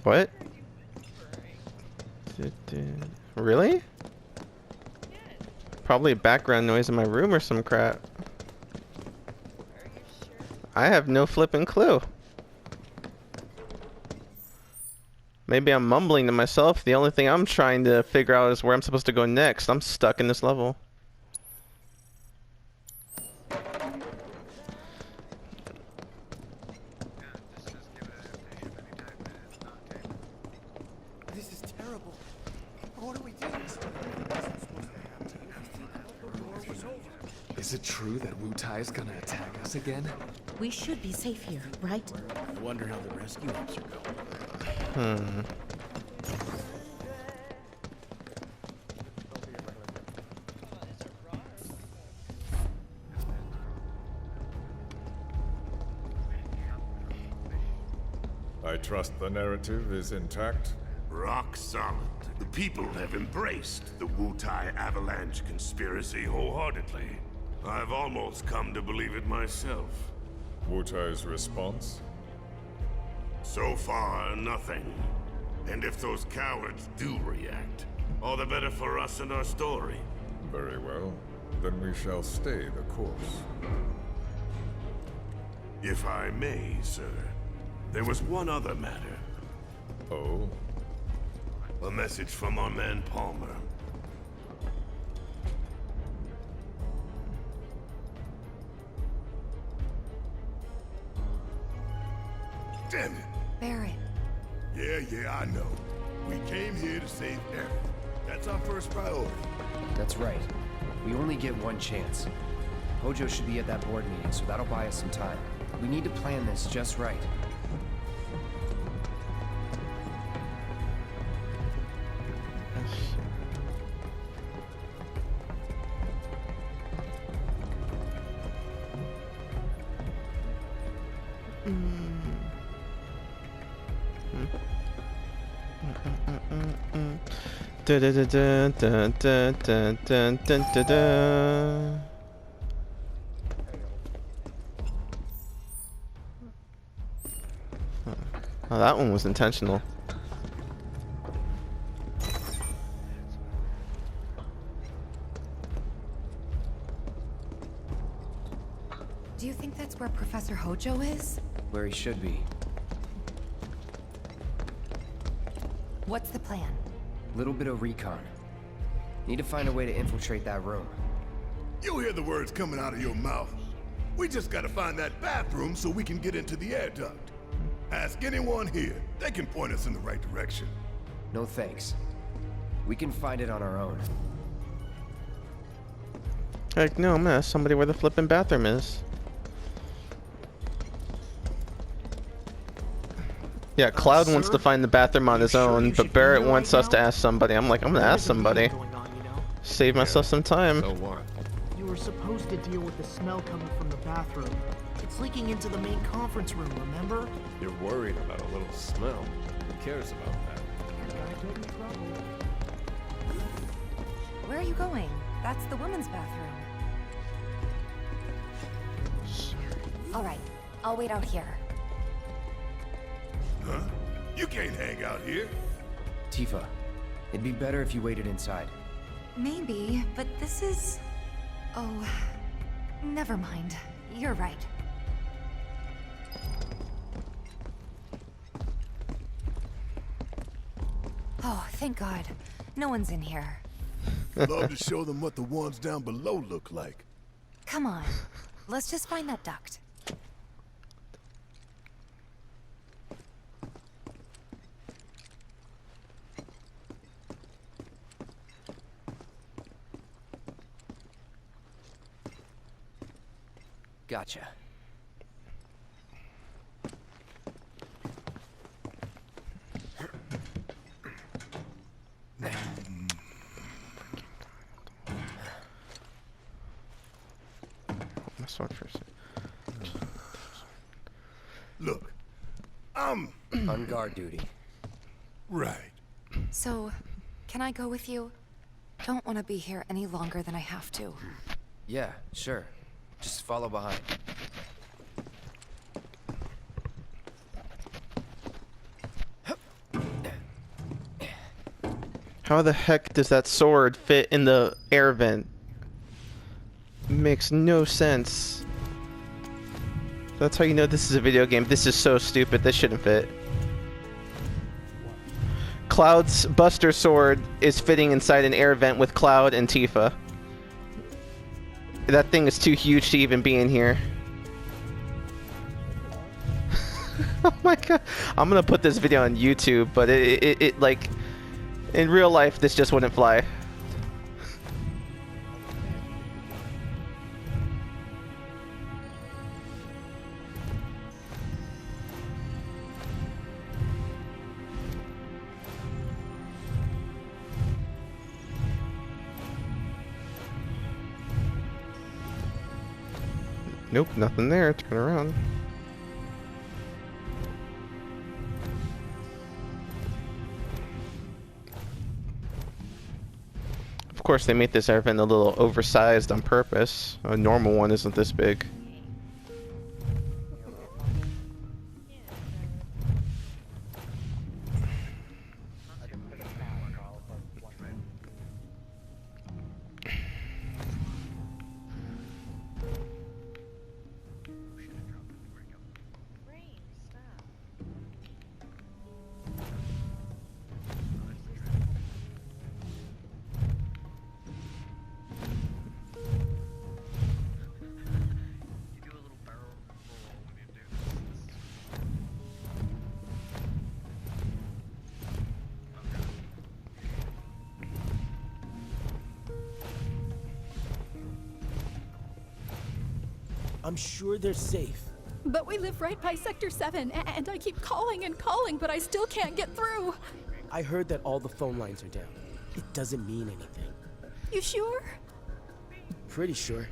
What? Really? Probably background noise in my room or some crap. I have no flipping clue. Maybe I'm mumbling to myself. The only thing I'm trying to figure out is where I'm supposed to go next. I'm stuck in this level. This is terrible. What do we do? Is it true that Wu Tai is gonna attack us again? We should be safe here, right? I wonder how the rescue ops are going. I trust the narrative is intact. Rock solid. The people have embraced the Wu Tai Avalanche conspiracy wholeheartedly. I've almost come to believe it myself. Wu Tai's response? So far, nothing. And if those cowards do react, all the better for us and our story. Very well. Then we shall stay the course. If I may, sir, there was one other matter. Oh? A message from our man Palmer. Damn it. Barrett. Yeah, I know. We came here to save Eric. That's our first priority. That's right. We only get one chance. Hojo should be at that board meeting, so that'll buy us some time. We need to plan this just right. Da da da da da da da da da da. Oh, that one was intentional. Do you think that's where Professor Hojo is? Where he should be. What's the plan? Little bit of recon. Need to find a way to infiltrate that room. You hear the words coming out of your mouth. We just gotta find that bathroom so we can get into the air duct. Ask anyone here. They can point us in the right direction. No thanks. We can find it on our own. Like, no, I'm gonna ask somebody where the flippin' bathroom is. Yeah, Cloud wants to find the bathroom on his own, but Barrett wants us to ask somebody. I'm like, I'm gonna ask somebody. Save myself some time. So what? You were supposed to deal with the smell coming from the bathroom. It's leaking into the main conference room, remember? You're worried about a little smell. Who cares about that? Gotta get in trouble. Where are you going? That's the women's bathroom. All right, I'll wait out here. Huh? You can't hang out here. Tifa, it'd be better if you waited inside. Maybe, but this is... Oh, never mind. You're right. Oh, thank God. No one's in here. Love to show them what the ones down below look like. Come on. Let's just find that duct. Gotcha. My sword first. Look, I'm... On guard duty. right. So, can I go with you? Don't want to be here any longer than I have to. Yeah, sure. Just follow behind. How the heck does that sword fit in the air vent? Makes no sense. That's how you know this is a video game. This is so stupid. This shouldn't fit. Cloud's Buster Sword is fitting inside an air vent with Cloud and Tifa. That thing is too huge to even be in here. Oh my god. I'm gonna put this video on YouTube, but it like... in real life, this just wouldn't fly. Nope, nothing there. Turn around. Of course, they made this air vent a little oversized on purpose. A normal one isn't this big. I'm sure they're safe. But we live right by Sector 7, and I keep calling and calling, but I still can't get through. I heard that all the phone lines are down. It doesn't mean anything. You sure? Pretty sure.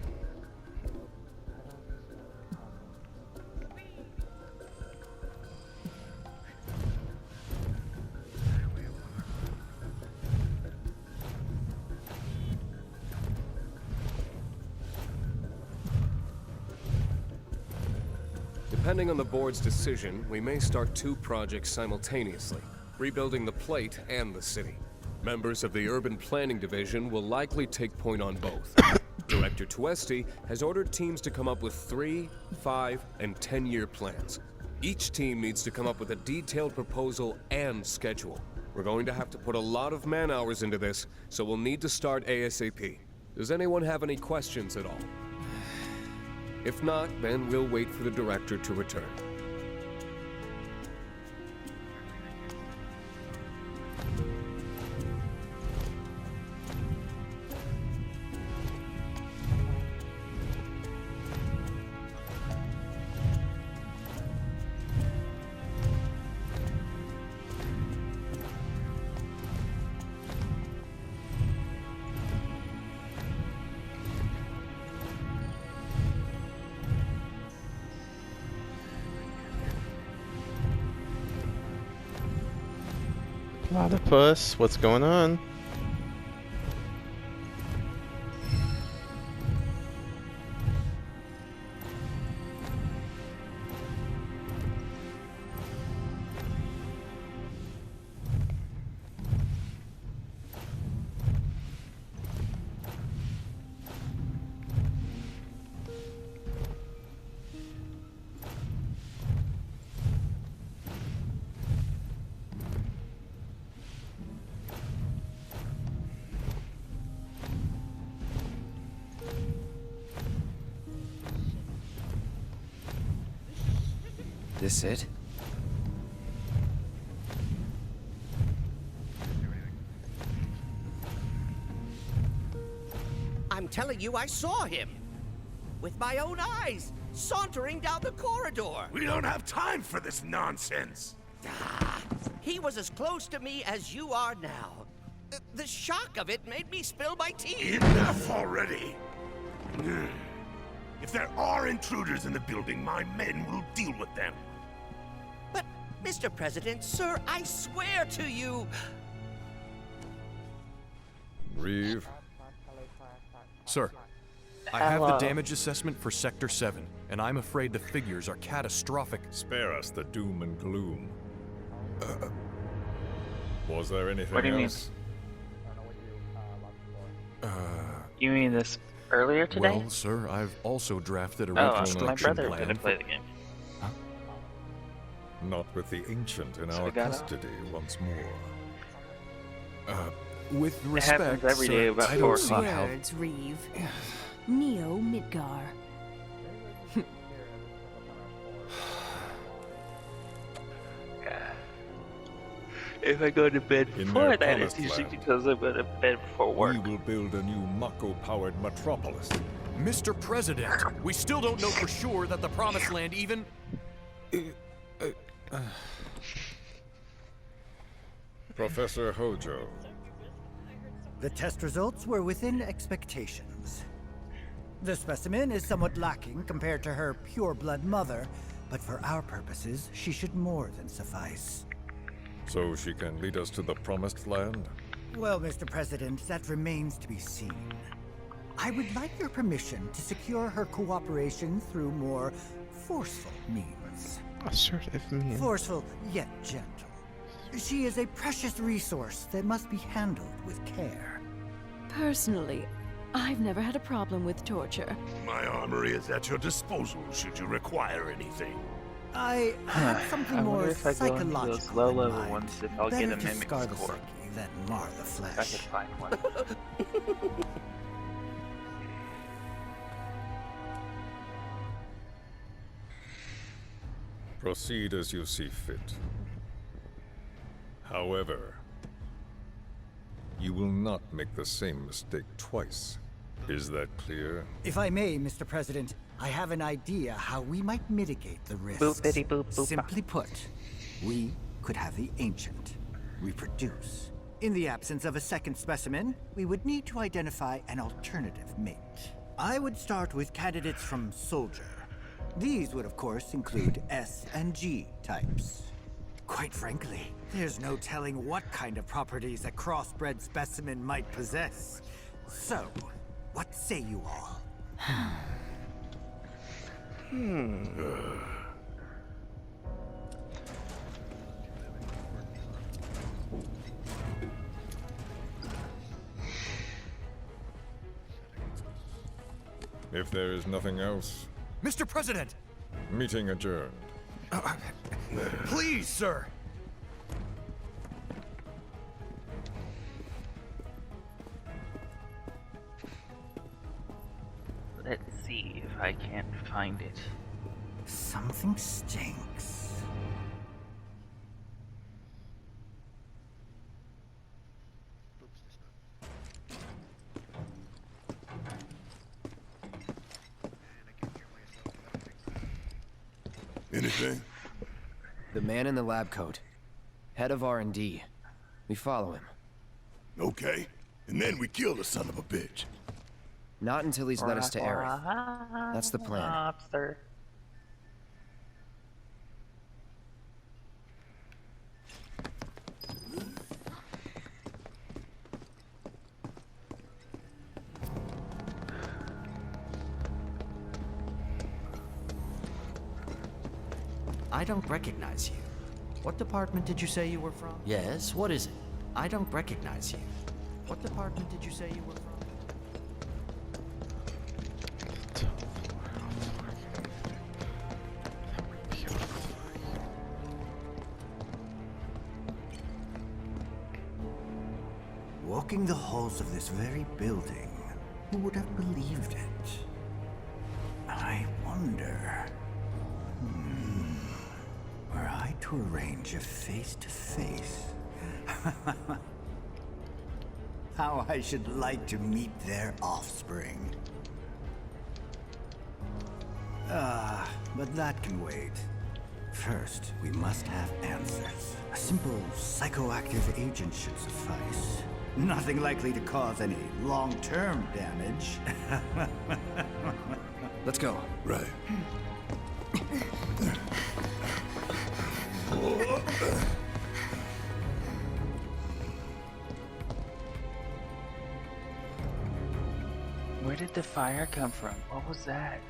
Depending on the board's decision, we may start 2 projects simultaneously, rebuilding the plate and the city. Members of the Urban Planning Division will likely take point on both. Director Tuesti has ordered teams to come up with 3, 5, and 10-year plans. Each team needs to come up with a detailed proposal and schedule. We're going to have to put a lot of man-hours into this, so we'll need to start ASAP. Does anyone have any questions at all? If not, then we'll wait for the director to return. Platypus, what's going on? This it? I'm telling you, I saw him. With my own eyes, sauntering down the corridor. We don't have time for this nonsense. He was as close to me as you are now. The shock of it made me spill my tea. Enough already. If there are intruders in the building, my men will deal with them. But, Mr. President, sir, I swear to you... Reeve. Sir, I have the damage assessment for Sector 7, and I'm afraid the figures are catastrophic. Spare us the doom and gloom. Was there anything What do you else? You mean this earlier today? Well, sir, I've also drafted a Oh, my reconstruction brother plan. didn't play the game. Not with the ancient in So our we got custody once more. With It respect, happens every sir, day about I 4 don't see o'clock. how... Words, Reeve. Neo Midgar. If I go to bed In before their that, it's promised usually land, because I go to bed before work. We will build a new Mako-powered metropolis. Mr. President, we still don't know for sure that the Promised Land even... Professor Hojo, The test results were within expectations. The specimen is somewhat lacking compared to her pure-blood mother, but for our purposes, she should more than suffice. so she can lead us to the Promised Land? Well, Mr. President, that remains to be seen. I would like your permission to secure her cooperation through more forceful means. Assertive means. Forceful, yet gentle. She is a precious resource that must be handled with care. Personally, I've never had a problem with torture. My armory is at your disposal should you require anything. I have something I more wonder if I go into psychological those low-level in mind. ones if I'll Better get a to mimic scar the score. psyche than mar the If I flesh. could find one. Proceed as you see fit. However, you will not make the same mistake twice. Is that clear? If I may, Mr. President, I have an idea how we might mitigate the risks. Boopity boop boop. Simply put, we could have the Ancient reproduce. In the absence of a second specimen, we would need to identify an alternative mate. I would start with candidates from Soldier. These would, of course, include S and G types. Quite frankly, there's no telling what kind of properties a crossbred specimen might possess. So, what say you all? If there is nothing else, Mr. President! meeting adjourned. Please, sir! Let's see if I can find it. Something stinks. Anything? The man in the lab coat. Head of R&D. We follow him. Okay. And then we kill the son of a bitch. Not until he's led us to Aerith. That's the plan. Lobster. I don't recognize you. What department did you say you were from? Yes, what is it? I don't recognize you. What department did you say you were from? Walking the halls of this very building, who would have believed it? I wonder... were I to arrange a face-to-face... how I should like to meet their offspring. But that can wait. First, we must have answers. A simple psychoactive agent should suffice. Nothing likely to cause any long-term damage. Let's go. Right. Where did the fire come from? What was that?